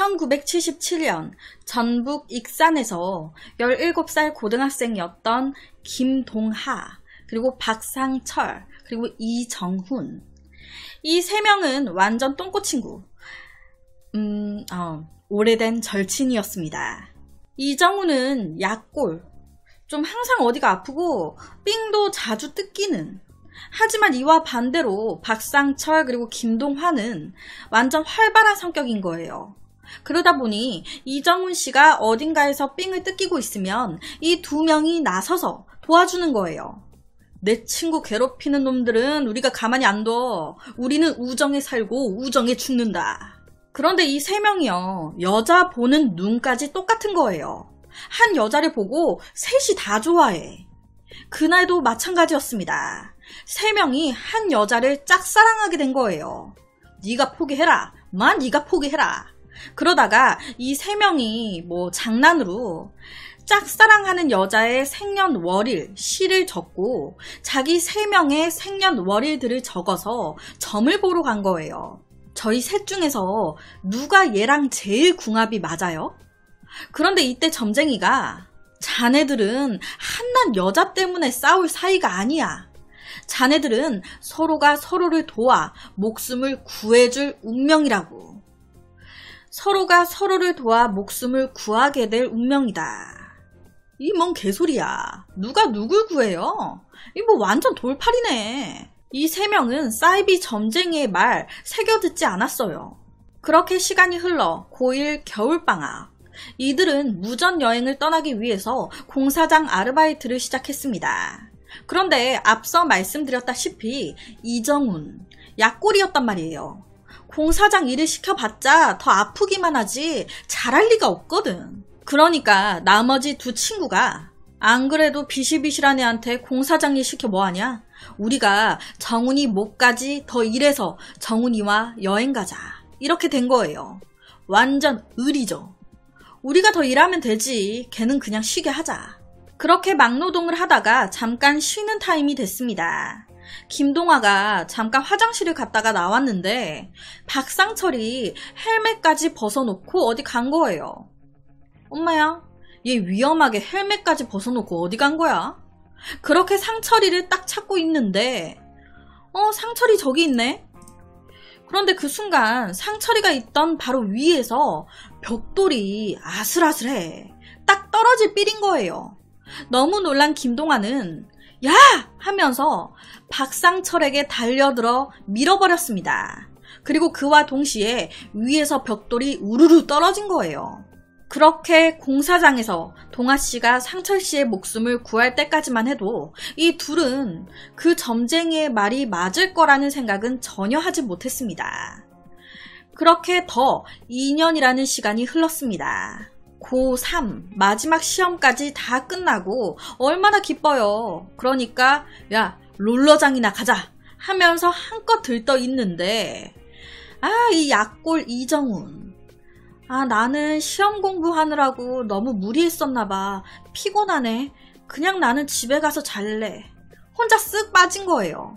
1977년 전북 익산에서 17살 고등학생이었던 김동하, 그리고 박상철, 그리고 이정훈. 이 세 명은 완전 똥꼬 친구. 오래된 절친이었습니다. 이정훈은 약골. 좀 항상 어디가 아프고 삥도 자주 뜯기는. 하지만 이와 반대로 박상철 그리고 김동환은 완전 활발한 성격인 거예요. 그러다 보니 이정훈 씨가 어딘가에서 삥을 뜯기고 있으면 이 두 명이 나서서 도와주는 거예요. 내 친구 괴롭히는 놈들은 우리가 가만히 안 둬. 우리는 우정에 살고 우정에 죽는다. 그런데 이 세 명이요, 여자 보는 눈까지 똑같은 거예요. 한 여자를 보고 셋이 다 좋아해. 그날도 마찬가지였습니다. 세 명이 한 여자를 짝사랑하게 된 거예요. 네가 포기해라. 네가 포기해라. 그러다가 이 세 명이 장난으로 짝사랑하는 여자의 생년월일 시를 적고 자기 세 명의 생년월일들을 적어서 점을 보러 간 거예요. 저희 셋 중에서 누가 얘랑 제일 궁합이 맞아요? 그런데 이때 점쟁이가 자네들은 한낱 여자 때문에 싸울 사이가 아니야. 자네들은 서로가 서로를 도와 목숨을 구해줄 운명이라고. 서로가 서로를 도와 목숨을 구하게 될 운명이다. 이 뭔 개소리야. 누가 누굴 구해요? 이 완전 돌팔이네. 이 세 명은 사이비 점쟁이의 말 새겨듣지 않았어요. 그렇게 시간이 흘러 고1 겨울방학. 이들은 무전여행을 떠나기 위해서 공사장 아르바이트를 시작했습니다. 그런데 앞서 말씀드렸다시피 이정훈, 약골이었단 말이에요. 공사장 일을 시켜봤자 더 아프기만 하지 잘할 리가 없거든. 그러니까 나머지 두 친구가 안 그래도 비실비실한 애한테 공사장 일 시켜 뭐하냐? 우리가 정훈이 목까지 더 일해서 정훈이와 여행 가자. 이렇게 된 거예요. 완전 의리죠. 우리가 더 일하면 되지. 걔는 그냥 쉬게 하자. 그렇게 막노동을 하다가 잠깐 쉬는 타임이 됐습니다. 김동아가 잠깐 화장실을 갔다가 나왔는데 박상철이 헬멧까지 벗어놓고 어디 간 거예요. 엄마야, 얘 위험하게 헬멧까지 벗어놓고 어디 간 거야? 그렇게 상철이를 딱 찾고 있는데 상철이 저기 있네? 그런데 그 순간 상철이가 있던 바로 위에서 벽돌이 아슬아슬해 딱 떨어질 삘인 거예요. 너무 놀란 김동아는 야! 하면서 박상철에게 달려들어 밀어버렸습니다. 그리고 그와 동시에 위에서 벽돌이 우르르 떨어진 거예요. 그렇게 공사장에서 동아씨가 상철씨의 목숨을 구할 때까지만 해도 이 둘은 그 점쟁이의 말이 맞을 거라는 생각은 전혀 하지 못했습니다. 그렇게 더 2년이라는 시간이 흘렀습니다. 고3 마지막 시험까지 다 끝나고 얼마나 기뻐요. 그러니까 야, 롤러장이나 가자 하면서 한껏 들떠 있는데 이 약골 이정훈. 나는 시험 공부하느라고 너무 무리했었나봐. 피곤하네. 그냥 나는 집에 가서 잘래. 혼자 쓱 빠진 거예요.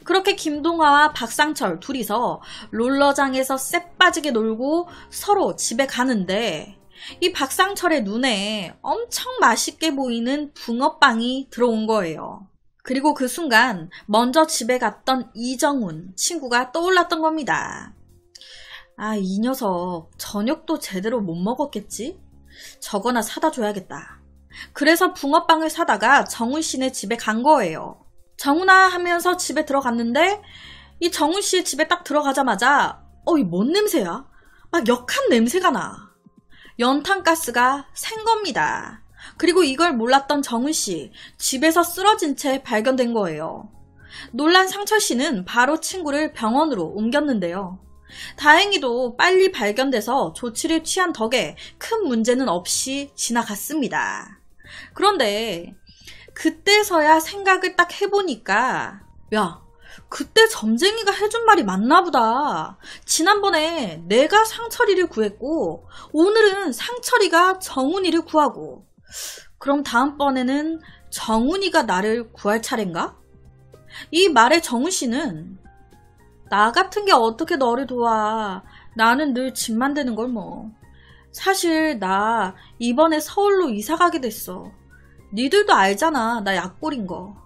그렇게 김동아와 박상철 둘이서 롤러장에서 쎄 빠지게 놀고 서로 집에 가는데 이 박상철의 눈에 엄청 맛있게 보이는 붕어빵이 들어온 거예요. 그리고 그 순간 먼저 집에 갔던 이정훈 친구가 떠올랐던 겁니다. 이 녀석 저녁도 제대로 못 먹었겠지? 저거나 사다 줘야겠다. 그래서 붕어빵을 사다가 정훈 씨네 집에 간 거예요. 정훈아 하면서 집에 들어갔는데 이 정훈 씨의 집에 딱 들어가자마자 이 뭔 냄새야? 막 역한 냄새가 나. 연탄가스가 샌 겁니다. 그리고 이걸 몰랐던 정훈 씨 집에서 쓰러진 채 발견된 거예요. 놀란 상철 씨는 바로 친구를 병원으로 옮겼는데요. 다행히도 빨리 발견돼서 조치를 취한 덕에 큰 문제는 없이 지나갔습니다. 그런데 그때서야 생각을 딱 해보니까 야, 그때 점쟁이가 해준 말이 맞나 보다. 지난번에 내가 상철이를 구했고 오늘은 상철이가 정훈이를 구하고 그럼 다음번에는 정훈이가 나를 구할 차례인가? 이 말에 정훈 씨는 나 같은 게 어떻게 너를 도와. 나는 늘 집만 되는 걸 뭐. 사실 나 이번에 서울로 이사 가게 됐어. 니들도 알잖아, 나 약골인 거.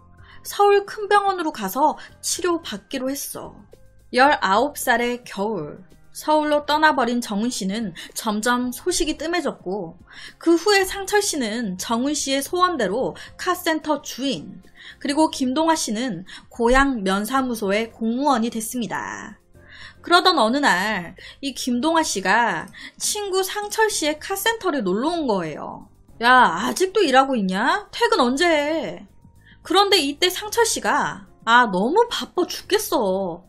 서울 큰 병원으로 가서 치료받기로 했어. 19살의 겨울, 서울로 떠나버린 정훈 씨는 점점 소식이 뜸해졌고, 그 후에 상철 씨는 정훈 씨의 소원대로 카센터 주인, 그리고 김동아 씨는 고향 면사무소의 공무원이 됐습니다. 그러던 어느 날 이 김동아 씨가 친구 상철 씨의 카센터를 놀러 온 거예요. 야, 아직도 일하고 있냐? 퇴근 언제 해? 그런데 이때 상철 씨가 너무 바빠 죽겠어.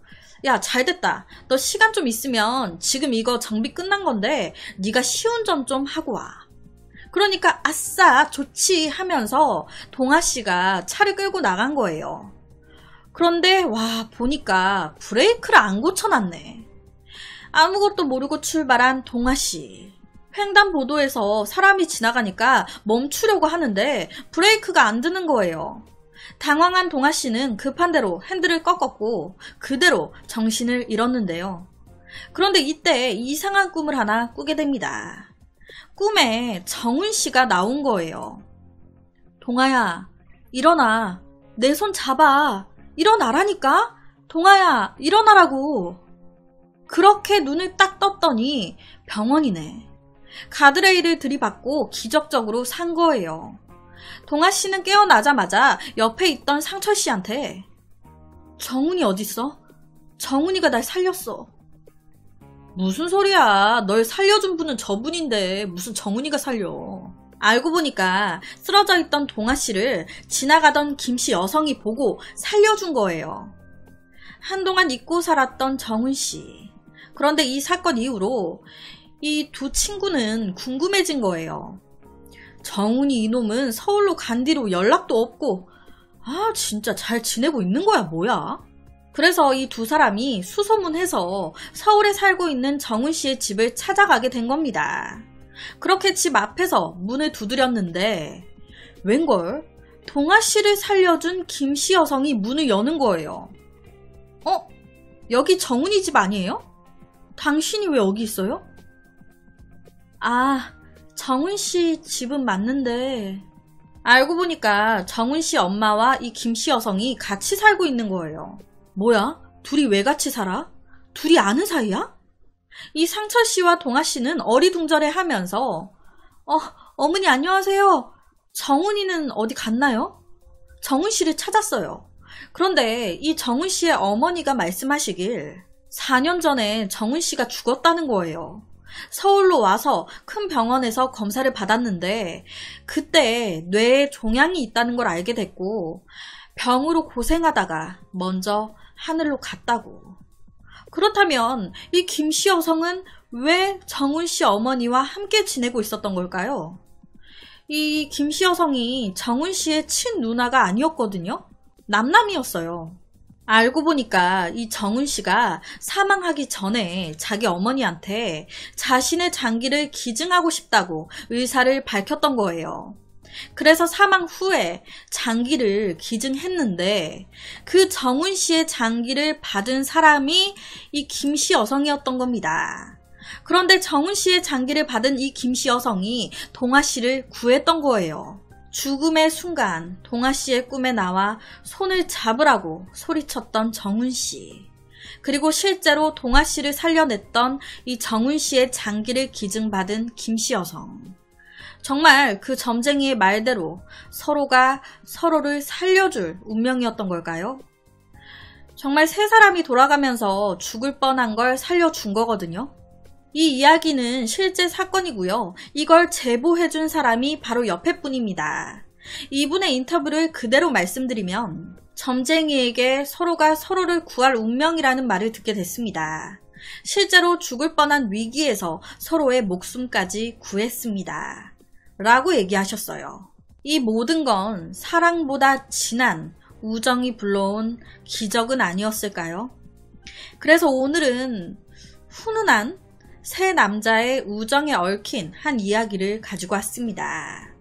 야, 잘됐다. 너 시간 좀 있으면 지금 이거 정비 끝난 건데 네가 시운전 좀 하고 와. 그러니까 아싸 좋지 하면서 동아 씨가 차를 끌고 나간 거예요. 그런데 와, 보니까 브레이크를 안 고쳐놨네. 아무것도 모르고 출발한 동아 씨. 횡단보도에서 사람이 지나가니까 멈추려고 하는데 브레이크가 안 드는 거예요. 당황한 동아 씨는 급한 대로 핸들을 꺾었고 그대로 정신을 잃었는데요. 그런데 이때 이상한 꿈을 하나 꾸게 됩니다. 꿈에 정훈 씨가 나온 거예요. 동아야, 일어나. 내 손 잡아. 일어나라니까? 동아야, 일어나라고. 그렇게 눈을 딱 떴더니 병원이네. 가드레일을 들이받고 기적적으로 산 거예요. 동아 씨는 깨어나자마자 옆에 있던 상철 씨한테 정훈이 어딨어? 정훈이가 날 살렸어. 무슨 소리야. 널 살려준 분은 저분인데 무슨 정훈이가 살려. 알고 보니까 쓰러져 있던 동아 씨를 지나가던 김씨 여성이 보고 살려준 거예요. 한동안 잊고 살았던 정훈 씨. 그런데 이 사건 이후로 이 두 친구는 궁금해진 거예요. 정훈이 이놈은 서울로 간 뒤로 연락도 없고 진짜 잘 지내고 있는 거야 뭐야? 그래서 이 두 사람이 수소문해서 서울에 살고 있는 정훈 씨의 집을 찾아가게 된 겁니다. 그렇게 집 앞에서 문을 두드렸는데 웬걸 동아 씨를 살려준 김씨 여성이 문을 여는 거예요. 여기 정훈이 집 아니에요? 당신이 왜 여기 있어요? 정훈 씨 집은 맞는데 알고 보니까 정훈 씨 엄마와 이 김씨 여성이 같이 살고 있는 거예요. 뭐야? 둘이 왜 같이 살아? 둘이 아는 사이야? 이 상철 씨와 동아 씨는 어리둥절해 하면서 어머니 안녕하세요. 정훈이는 어디 갔나요? 정훈 씨를 찾았어요. 그런데 이 정훈 씨의 어머니가 말씀하시길 4년 전에 정훈 씨가 죽었다는 거예요. 서울로 와서 큰 병원에서 검사를 받았는데 그때 뇌에 종양이 있다는 걸 알게 됐고 병으로 고생하다가 먼저 하늘로 갔다고. 그렇다면 이 김씨 여성은 왜 정훈 씨 어머니와 함께 지내고 있었던 걸까요? 이 김씨 여성이 정훈 씨의 친누나가 아니었거든요. 남남이었어요. 알고 보니까 이 정훈 씨가 사망하기 전에 자기 어머니한테 자신의 장기를 기증하고 싶다고 의사를 밝혔던 거예요. 그래서 사망 후에 장기를 기증했는데 그 정훈 씨의 장기를 받은 사람이 이 김씨 여성이었던 겁니다. 그런데 정훈 씨의 장기를 받은 이 김씨 여성이 동아 씨를 구했던 거예요. 죽음의 순간 동아 씨의 꿈에 나와 손을 잡으라고 소리쳤던 정훈 씨. 그리고 실제로 동아 씨를 살려냈던 이 정훈 씨의 장기를 기증받은 김씨 여성. 정말 그 점쟁이의 말대로 서로가 서로를 살려줄 운명이었던 걸까요? 정말 세 사람이 돌아가면서 죽을 뻔한 걸 살려준 거거든요. 이 이야기는 실제 사건이고요. 이걸 제보해준 사람이 바로 옆에 분입니다. 이분의 인터뷰를 그대로 말씀드리면 점쟁이에게 서로가 서로를 구할 운명이라는 말을 듣게 됐습니다. 실제로 죽을 뻔한 위기에서 서로의 목숨까지 구했습니다. 라고 얘기하셨어요. 이 모든 건 사랑보다 진한 우정이 불러온 기적은 아니었을까요? 그래서 오늘은 훈훈한 세 남자의 우정에 얽힌 한 이야기를 가지고 왔습니다.